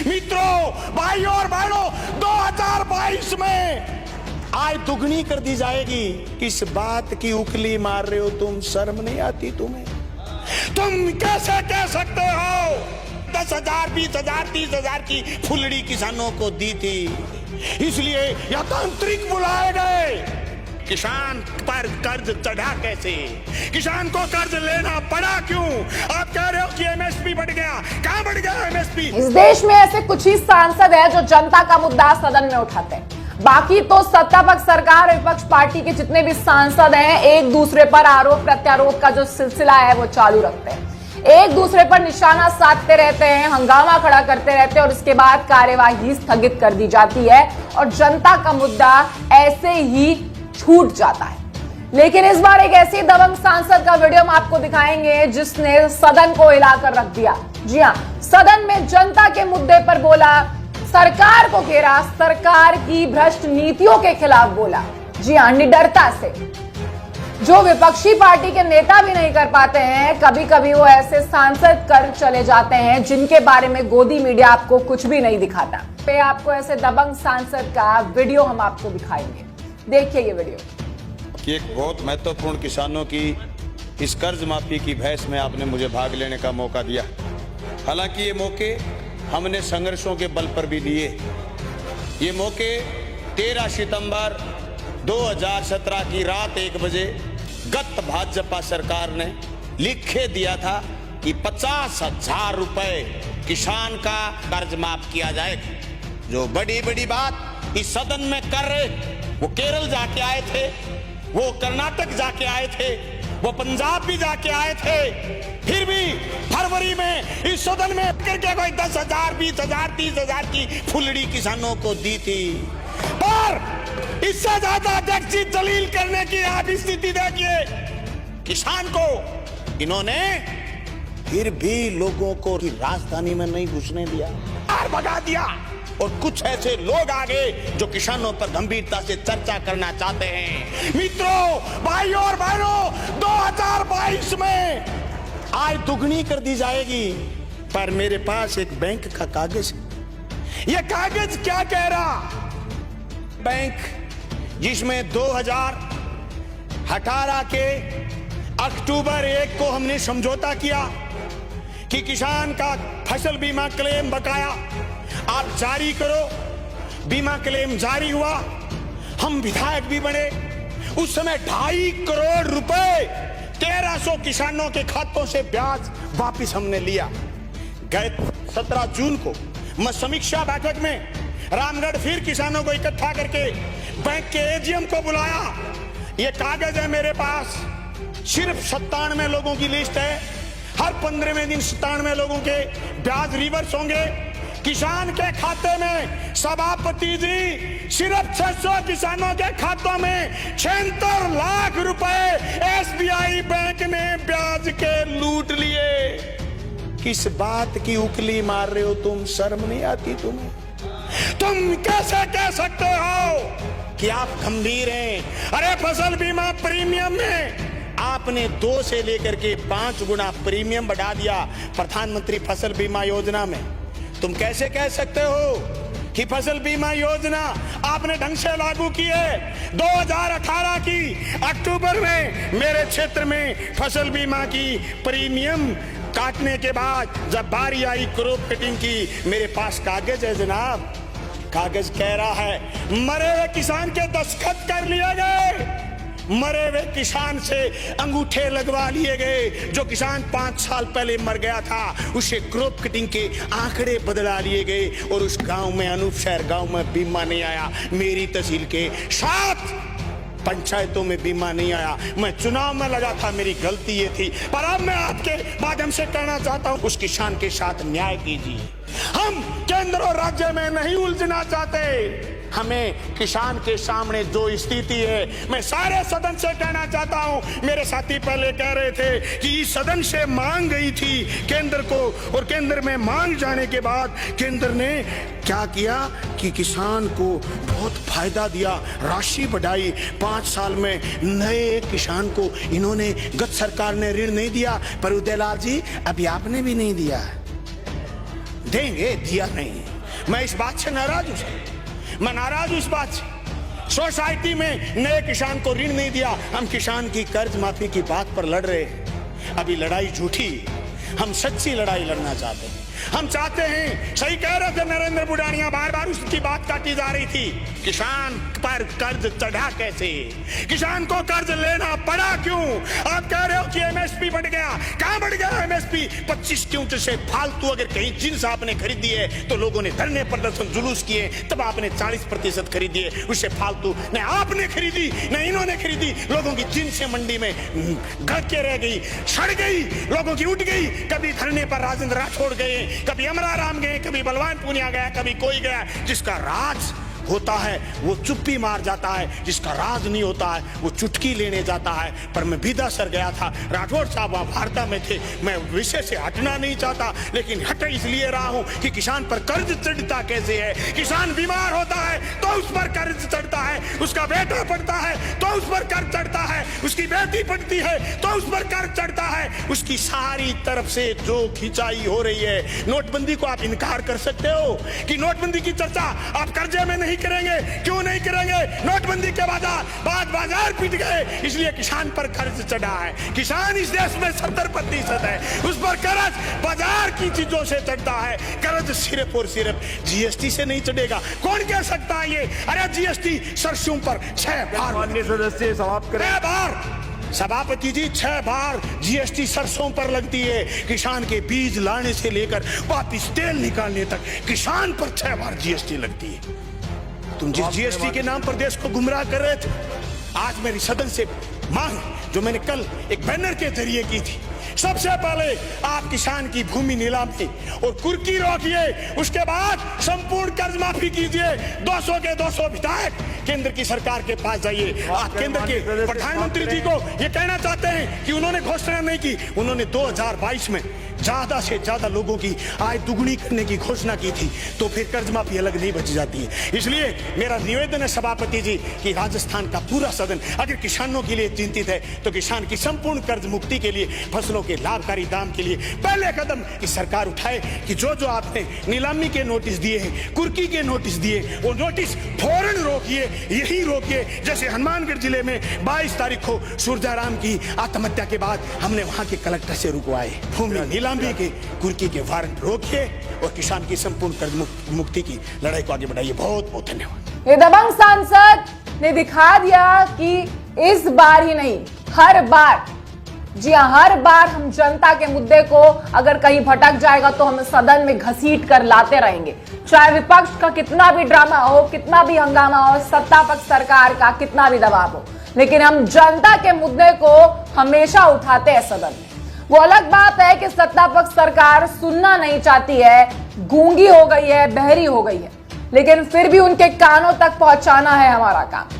मित्रों, भाइयों और बहनों, 2022 में आय दुगनी कर दी जाएगी। किस बात की उखली मार रहे हो तुम? शर्म नहीं आती तुम्हें? तुम कैसे कह सकते हो 10,000, 20,000, 30,000 की फुलड़ी किसानों को दी थी, इसलिए यथांतरिक बुलाए गए। किसान पर कर्ज चढ़ा कैसे? किसान को कर्ज लेना पड़ा क्यों? आप कह रहे हो कि एमएसपी बढ़ गया। कहां बढ़ गया एमएसपी? इस देश में ऐसे कुछ ही सांसद हैं जो जनता का मुद्दा सदन में उठाते हैं। बाकी तो सत्ता पक्ष सरकार, विपक्ष पार्टी के जितने भी सांसद हैं, एक दूसरे पर आरोप प्रत्यारोप का जो सिलसिला है वो चालू रखते हैं, एक दूसरे पर निशाना साधते रहते हैं, हंगामा खड़ा करते रहते हैं और उसके बाद कार्यवाही स्थगित कर दी जाती है और जनता का मुद्दा ऐसे ही छूट जाता है। लेकिन इस बार एक ऐसी दबंग सांसद का वीडियो हम आपको दिखाएंगे जिसने सदन को हिलाकर रख दिया। जी हां, सदन में जनता के मुद्दे पर बोला, सरकार को घेरा, सरकार की भ्रष्ट नीतियों के खिलाफ बोला। जी हां, निडरता से, जो विपक्षी पार्टी के नेता भी नहीं कर पाते हैं। कभी कभी वो ऐसे सांसद कर चले जाते हैं जिनके बारे में गोदी मीडिया आपको कुछ भी नहीं दिखाता। पे आपको ऐसे दबंग सांसद का वीडियो हम आपको दिखाएंगे, देखिए ये वीडियो। कि एक बहुत महत्वपूर्ण किसानों की इस कर्ज माफी की बहस में आपने मुझे भाग लेने का मौका दिया। हालांकि ये मौके हमने संघर्षों के बल पर भी लिए। ये मौके 13 सितंबर 2017 की रात 1 बजे गत भाजपा सरकार ने लिखे दिया था कि 50,000 रुपए किसान का कर्ज माफ किया जाएगा। जो बड़ी बड़ी बात इस सदन में कर रहे, वो केरल जाके आए थे, वो कर्नाटक जाके आए थे, वो पंजाब भी जाके आए थे, फिर भी फरवरी में इस सदन में करके कोई 10,000, 20,000, 30,000 की फुलड़ी किसानों को दी थी। पर इससे ज्यादा अध्यक्ष जी दलील करने की आप स्थिति देखिए। किसान को इन्होंने फिर भी लोगों को राजधानी में नहीं घुसने दिया, बाहर भगा दिया। और कुछ ऐसे लोग आगे जो किसानों पर गंभीरता से चर्चा करना चाहते हैं। मित्रों, भाइयों और बहनों, 2022 में आय दुगनी कर दी जाएगी। पर मेरे पास एक बैंक का कागज है। यह कागज क्या कह रहा? बैंक जिसमें 2018 के अक्टूबर 1 को हमने समझौता किया कि किसान का फसल बीमा क्लेम बकाया आप जारी करो। बीमा क्लेम जारी हुआ, हम विधायक भी बने। उस समय 2.5 करोड़ रुपए 1300 किसानों के खातों से ब्याज वापस हमने लिया। गए 17 जून को मैं समीक्षा बैठक में रामगढ़ फिर किसानों को इकट्ठा करके बैंक के एजीएम को बुलाया। ये कागज है मेरे पास, सिर्फ 97 लोगों की लिस्ट है। हर 15वें दिन 97 लोगों के ब्याज रिवर्स होंगे किसान के खाते में। सभापति जी, सिर्फ 600 किसानों के खातों में 76 लाख रुपए एसबीआई बैंक ने ब्याज के लूट लिए। किस बात की उखली मार रहे हो तुम? शर्म नहीं आती तुम्हें? तुम कैसे कह सकते हो कि आप गंभीर हैं? अरे फसल बीमा प्रीमियम में आपने 2 से लेकर के 5 गुना प्रीमियम बढ़ा दिया प्रधानमंत्री फसल बीमा योजना में। तुम कैसे कह सकते हो कि फसल बीमा योजना आपने ढंग से लागू की है? 2018 की अक्टूबर में मेरे क्षेत्र में फसल बीमा की प्रीमियम काटने के बाद जब बारी आई क्रॉप कटिंग की, मेरे पास कागज है जनाब। कागज कह रहा है मरे हुए किसान के दस्तखत कर लिए गए, मरे हुए किसान से अंगूठे लगवा लिए गए। जो किसान 5 साल पहले मर गया था उसे क्रॉप कटिंग के आंकड़े बदला लिए गए और उस गांव में, अनूप शहर गांव में बीमा नहीं आया। मेरी तहसील के 7 पंचायतों में बीमा नहीं आया। मैं चुनाव में लगा था, मेरी गलती ये थी। पर अब मैं आपके माध्यम से कहना चाहता हूं, उस किसान के साथ न्याय कीजिए। हम केंद्र और राज्य में नहीं उलझना चाहते। हमें किसान के सामने जो स्थिति है, मैं सारे सदन से कहना चाहता हूं। मेरे साथी पहले कह रहे थे कि इस सदन से मांग गई थी केंद्र को, और केंद्र में मांग जाने के बाद केंद्र ने क्या किया कि किसान को बहुत फायदा दिया, राशि बढ़ाई। 5 साल में नए किसान को इन्होंने, गत सरकार ने ऋण नहीं दिया, पर उदयलाल जी अभी आपने भी नहीं दिया। देंगे, दिया नहीं। मैं इस बात से नाराज हूं, मैं नाराज हूं इस बात से। सोसाइटी में नए किसान को ऋण नहीं दिया, हम किसान की कर्ज माफी की बात पर लड़ रहे हैं। अभी लड़ाई झूठी, हम सच्ची लड़ाई लड़ना चाहते हैं। हम चाहते हैं, सही कह रहे थे नरेंद्र बुढ़ानिया, बार बार उसकी बात काटी जा रही थी, किसान पर कर्ज चढ़ा कैसे, किसान को कर्ज लेना पड़ा क्यों? आप कह रहे हो कि एमएसपी बढ़ गया, कहां बढ़ गया एमएसपी? 25 क्विंटल से फालतू अगर कहीं जिन्स आपने खरीदी है तो लोगों ने धरने प्रदर्शन जुलूस किए, तब आपने 40% खरीदी है, उससे फालतू न आपने खरीदी न इन्होंने खरीदी। लोगों की जिन्स मंडी में गड़ के रह गई, सड़ गई, लोगों की उठ गई। कभी धरने पर राजेंद्र राठौड़ गए, कभी अमराराम गए, कभी बलवान पूनिया गया, कभी कोई गया। जिसका राज होता है वो चुप्पी मार जाता है, जिसका राज नहीं होता है वो चुटकी लेने जाता है। पर मैं विदा सर गया था, राठौड़ साहब वहां वार्ता में थे, मैं विषय से हटना नहीं चाहता, लेकिन हट इसलिए रहा हूं कि किसान पर कर्ज चढ़ता कैसे है। किसान बीमार होता है तो उस पर कर्ज चढ़ता है, उसका बेटा पढ़ता है तो उस पर कर्ज चढ़ता है, उसकी बेटी पढ़ती है तो उस पर कर्ज चढ़ता है। उसकी सारी तरफ से जो खिंचाई हो रही है। नोटबंदी को आप इनकार कर सकते हो कि नोटबंदी की चर्चा आप कर्जे में नहीं करेंगे? क्यों नहीं करेंगे? नोटबंदी के बाद बाजार पिट गए, इसलिए किसान पर कर्ज चढ़ा है। किसान इस देश में 70% है, उस पर कर्ज बाजार की चीजों से चढ़ता है। कर्ज सिर्फ और सिर्फ जीएसटी से नहीं चढ़ेगा। कौन कह सकता है ये? अरे जीएसटी सरसों पर 6 बार, माननीय सदस्य समाप्त करें। 6 बार सभापति जी, 6 बार जीएसटी सरसों पर लगती है। किसान के बीज लाने से लेकर वापिस तेल निकालने तक किसान पर 6 बार जीएसटी लगती है। तुम जिस जीएसटी के नाम पर देश को गुमराह कर रहे थे, आज मेरी सदन से मांग जो मैंने कल एक बैनर के जरिए की थी, सबसे पहले आप किसान की भूमि नीलामी और कुर्की रोकिए, उसके बाद संपूर्ण कर्ज माफी कीजिए। 200 के 200 विधायक केंद्र की सरकार के पास जाइए। आप केंद्र के प्रधानमंत्री जी को ये कहना चाहते हैं कि उन्होंने घोषणा नहीं की, उन्होंने 2022 में ज्यादा से ज्यादा लोगों की आय दुगुनी करने की घोषणा की थी, तो फिर कर्ज माफी अलग नहीं बच जाती है। इसलिए मेरा निवेदन है सभापति जी कि राजस्थान का पूरा सदन अगर किसानों के लिए चिंतित है तो किसान की संपूर्ण कर्ज मुक्ति के लिए, फसलों के लाभकारी दाम के लिए पहले कदम इस सरकार उठाए कि जो जो आपने नीलामी के नोटिस दिए हैं, कुर्की के नोटिस दिए, वो नोटिस फौरन रोकिए, यही रोकिए। जैसे हनुमानगढ़ जिले में 22 तारीख को सूरजाराम की आत्महत्या के बाद हमने वहां के कलेक्टर से रुकवाए। भूमि नीलामी के, कुर्की के वारंट रोकिए और किसान की संपूर्ण कर्ज मुक्ति की लड़ाई को आगे बढ़ाइए। बहुत बहुत धन्यवाद। ये दबंग सांसद ने दिखा दिया कि इस बार ही नहीं, हर बार, जी हां, हर बार हम जनता के मुद्दे को अगर कहीं भटक जाएगा तो हम सदन में घसीट कर लाते रहेंगे। चाहे विपक्ष का कितना भी ड्रामा हो, कितना भी हंगामा हो, सत्ता पक्ष सरकार का कितना भी दबाव हो, लेकिन हम जनता के मुद्दे को हमेशा उठाते हैं सदन में। वो अलग बात है कि सत्ता पक्ष सरकार सुनना नहीं चाहती है, गूंगी हो गई है, बहरी हो गई है, लेकिन फिर भी उनके कानों तक पहुंचाना है हमारा काम।